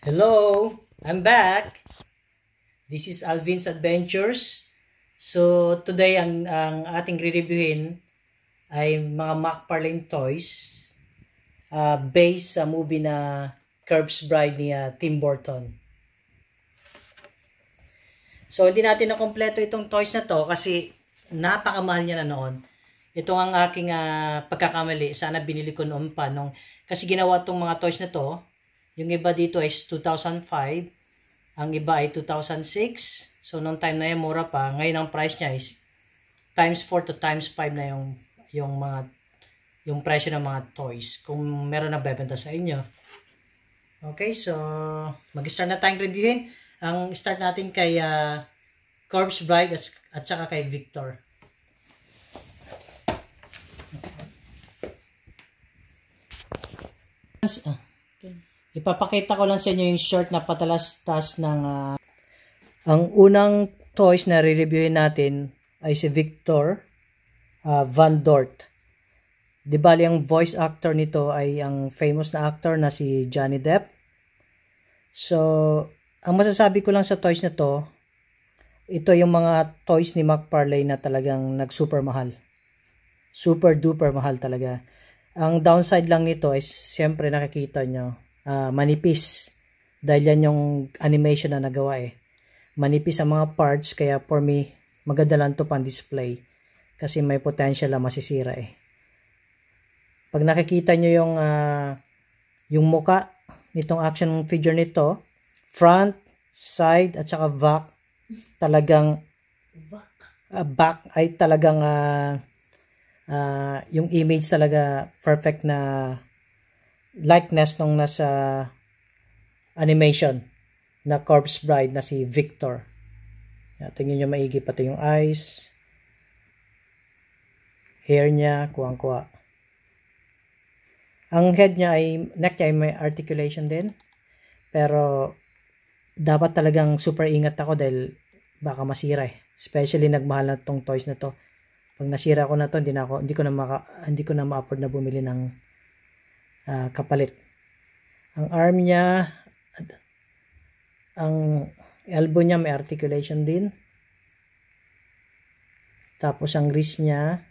Hello, I'm back. This is Alvin's Adventures. So today ang ating re-reviewin ay mga McFarlane toys based sa movie na Corpse Bride ni Tim Burton. So hindi natin na kompleto itong toys na to kasi napakamahal niya na noon. Ito ang aking pagkakamali. Sana binili ko noon pa kasi ginawa tong mga toys na to. Yung iba dito is 2005, ang iba ay 2006. So noong time na yan mura pa. Ngayon ang price niya is times 4 to times 5 na yung presyo ng mga toys kung meron na bebenta sa inyo. Okay, so mag-start na tayong reviewin. Ang start natin kay Corpse Bride at saka kay Victor. Ipapakita ko lang sa inyo yung short na patalastas ng ang unang toys na re-reviewin natin ay si Victor Van Dort. Di bali ang voice actor nito ay ang famous na actor na si Johnny Depp. So, ang masasabi ko lang sa toys na to, ito yung mga toys ni McFarlane na talagang nag-super mahal. Super duper mahal talaga. Ang downside lang nito is siyempre nakikita nyo, manipis. Dahil yan yung animation na nagawa Manipis ang mga parts, kaya for me, maganda lang to pang display. Kasi may potential na masisira Pag nakikita nyo yung muka nitong action figure nito, front, side, at saka talagang back ay talagang yung image talaga perfect na likeness nung nasa animation na Corpse Bride na si Victor. Tingnan nyo maigi, pati yung eyes, hair niya, kuwang-kuwa. Ang head niya neck niya ay may articulation din, pero dapat talagang super ingat ako dahil baka masira especially nagmahal na tong toys na to. Pag nasira ko na to, hindi ko na ma-afford na bumili ng kapalit. Ang arm niya, ang elbow niya may articulation din. Tapos ang wrist niya,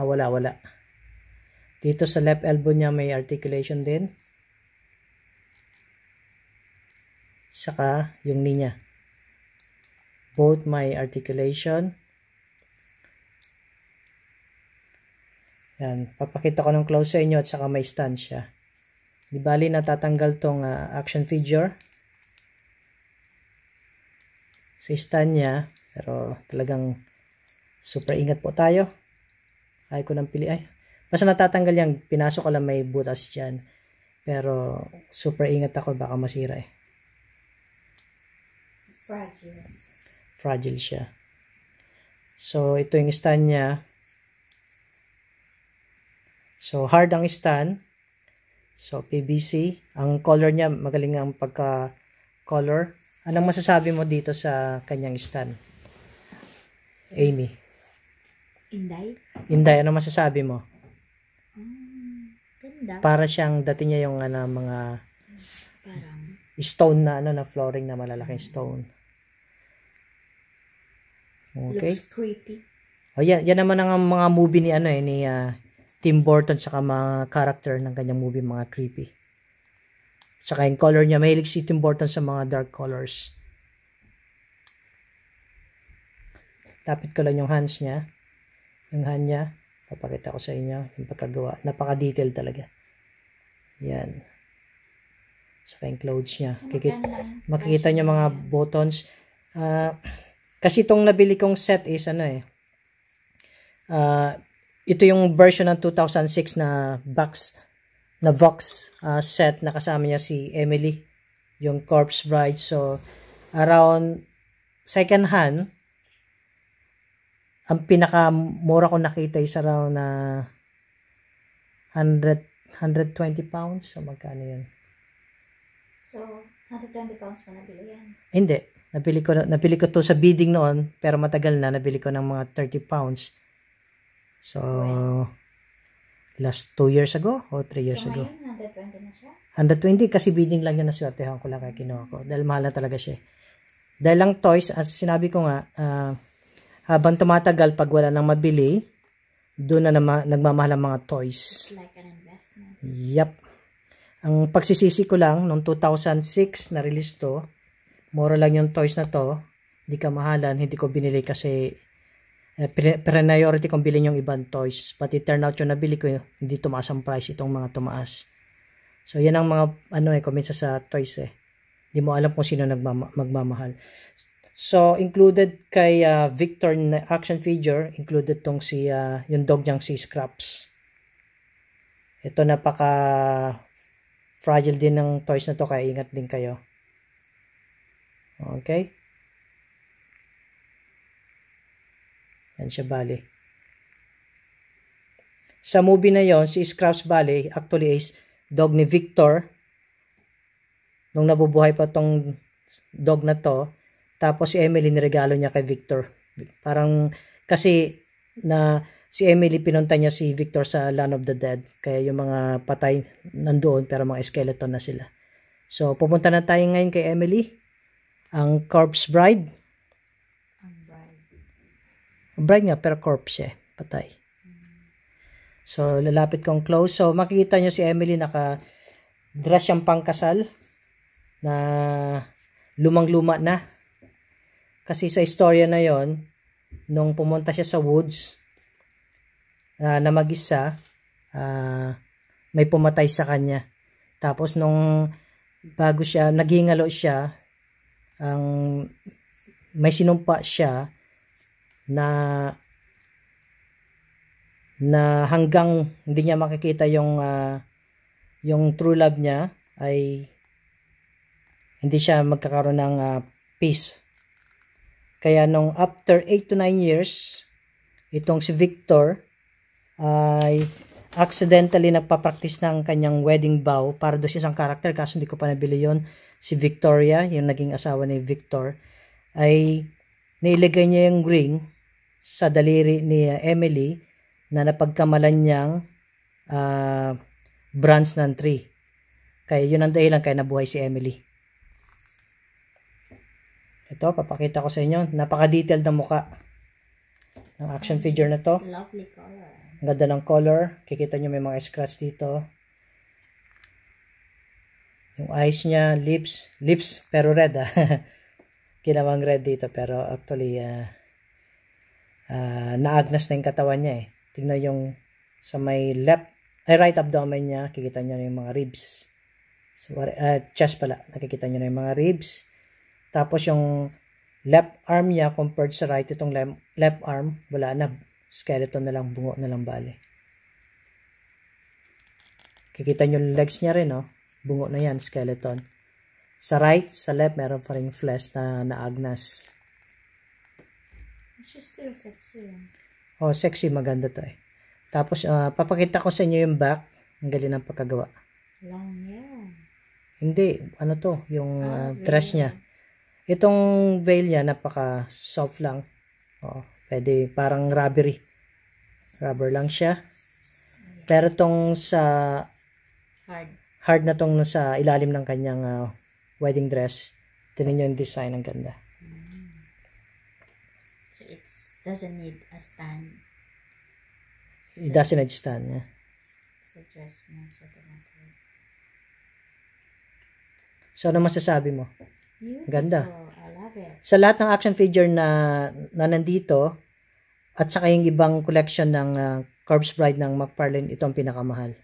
wala. Dito sa left elbow niya may articulation din. Saka yung knee niya. Both may articulation. Yan, papakita ko ng close sa inyo at saka may stand siya. Di bali natatanggal tong action figure sa stand niya, pero talagang super ingat po tayo. Ayaw ko nang pili basta natatanggal yan, pinasok ko lang may butas dyan, pero super ingat ako baka masira fragile siya. So ito yung stand niya. So, hard ang stand. So, PVC. Ang color niya, magaling ang pagka-color. Anong masasabi mo dito sa kanyang stand? Amy? Inday, anong masasabi mo? Ganda. Para siyang, dati niya yung mga parang stone na flooring na malalaking stone. Okay. Looks creepy. Yan naman ang mga movie ni Tim Burton saka mga character ng kanyang movie, mga creepy. Saka yung color niya, mahilig si Tim Burton sa mga dark colors. Tapit ko lang yung hands niya. Yung hand niya, papakita ko sa inyo yung pagkagawa. Napaka-detail talaga. Yan. Saka yung clothes niya. Makikita niyo mga buttons. Kasi itong nabili kong set is ito yung version ng 2006 na Vox set na kasama niya si Emily, yung Corpse Bride. So, around second hand, ang pinakamura ko nakita is around 120 pounds. So, magkano yun? So, 120 pounds pa nabili yan? Hindi. Nabili ko to sa bidding noon, pero matagal na. Nabili ko ng mga 30 pounds. So, last 2 years ago o 3 years ago. Ngayon, 120 na siya? 120 kasi bidding lang yun, naswertehan ko lang kaya kinuha ko. Dahil mahal na talaga siya. Dahil lang toys, as sinabi ko nga, habang tumatagal pag wala nang mabili, doon na nagmamahal ang mga toys. It's like an investment. Yep. Ang pagsisisi ko lang, noong 2006 na release to, mura lang yung toys na to, hindi ka mahalan, hindi ko binili kasi priority kong bilhin yung ibang toys. But it turned out yung nabili ko, hindi tumaas ang price, itong mga tumaas. So, yan ang mga, comments sa toys Hindi mo alam kung sino magmamahal. So, included kay Victor na action figure, included tong yung dog niyang si Scraps. Ito fragile din ng toys na to, kaya ingat din kayo. Okay? Yan siya bali. Sa movie na yon, si Scraps bali, actually is dog ni Victor. Nung nabubuhay pa tong dog na to, tapos si Emily niregalo niya kay Victor. Parang, kasi si Emily pinunta niya si Victor sa Land of the Dead. Kaya yung mga patay nandoon pero mga skeleton na sila. So, pupunta na tayo ngayon kay Emily. Ang corpse bride. Bride nga, pero corpse siya. Patay. So, lalapit kong close. So, makikita nyo si Emily naka-dress siyang pangkasal na lumang-luma na. Kasi sa istorya na yon, nung pumunta siya sa woods na mag-isa, may pumatay sa kanya. Tapos nung bago siya, naghingalo siya, may sinumpa siya na hanggang hindi niya makikita yung true love niya ay hindi siya magkakaroon ng peace. Kaya nung after 8 to 9 years, itong si Victor ay accidentally nagpa-practice ng kanyang wedding vow para doon sa isang character, kaso hindi ko pa nabili yon. Si Victoria, yung naging asawa ni Victor, ay nilagay niya yung ring sa daliri ni Emily na napagkamalan niyang branch ng tree. Kaya yun ang dahilan kaya nabuhay si Emily. Ito, papakita ko sa inyo. Napaka-detailed ng muka ng action figure na to. Lovely color. Ang ganda ng color. Kikita nyo may mga scratch dito. Yung eyes niya, lips pero red Ginawang red dito pero actually naagnas na yung katawan niya Tingnan yung sa may right abdomen niya, kikita nyo na yung mga ribs. So, chest pala, nakikita nyo na yung mga ribs. Tapos yung left arm niya compared sa right, itong left arm, wala na, skeleton na lang, bungo na lang bali. Kikita nyo yung legs niya rin, bungo na yan, skeleton. Sa right, sa left, meron pa rin flesh na naagnas. She's still sexy. Oh, sexy, maganda to Tapos, papakita ko sa inyo yung back. Ang galing ng pagkagawa. Long yan. Hindi, ano to, yung dress niya. Itong veil niya, napaka-soft lang. Pwede, parang rubbery. Rubber lang siya. Pero tong sa hard na tong sa ilalim ng kanyang wedding dress. Tingnan nyo yung design, ang ganda. So it doesn't need a stand. It doesn't need stand. Yeah. Sa dress mo, sa tomato. So, ano masasabi mo? Beautiful. Ganda. I love it. Sa lahat ng action figure na nandito, at saka yung ibang collection ng Corpse Bride ng McFarlane, ito ang pinakamahal.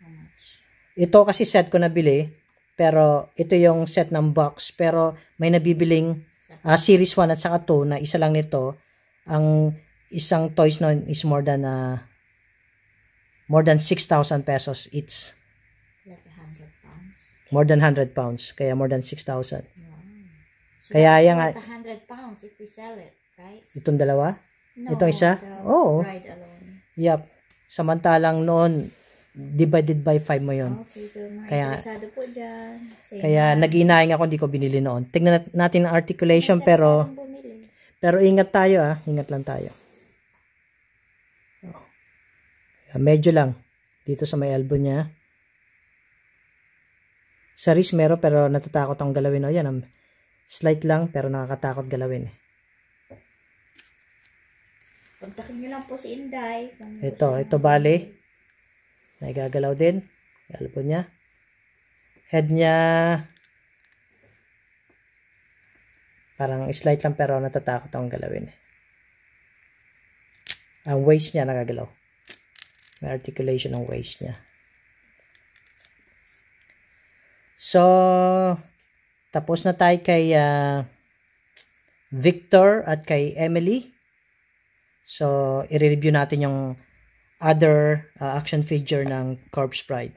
How much? Ito kasi set ko nabili, pero ito yung set ng box. Pero may nabibiling series 1 at saka 2 na isa lang nito. Ang isang toys nun is more than 6,000 pesos each. Like 100 pounds. More than 100 pounds. Kaya more than 6,000. Wow. So Kaya that's yan worth 100 pounds if we sell it, right? Itong dalawa? No, Itong isa? the Oo. bride alone. Yep. Samantalang noon, divided by 5 mo yun. Okay, so mga Kaya- interesado po dyan. Say Kaya hi. nag-iinaing ako, hindi ko binili noon. Tingnan natin ang articulation, pero Interesadong bumili. ingat tayo ingat lang tayo. Medyo lang dito sa may elbow niya. Sa wrist meron pero natatakot akong galawin. O yan, slight lang pero nakakatakot galawin. Kontakin nyo lang po si Inday. Ito bali. Naigagalaw din. Elbow niya. Head niya. Parang slight lang pero natatakot akong galawin. Ang waist niya nagagalaw. May articulation ng waist niya. So, tapos na tayo kay Victor at kay Emily. So, i-review natin yung other action figure ng Corpse Bride.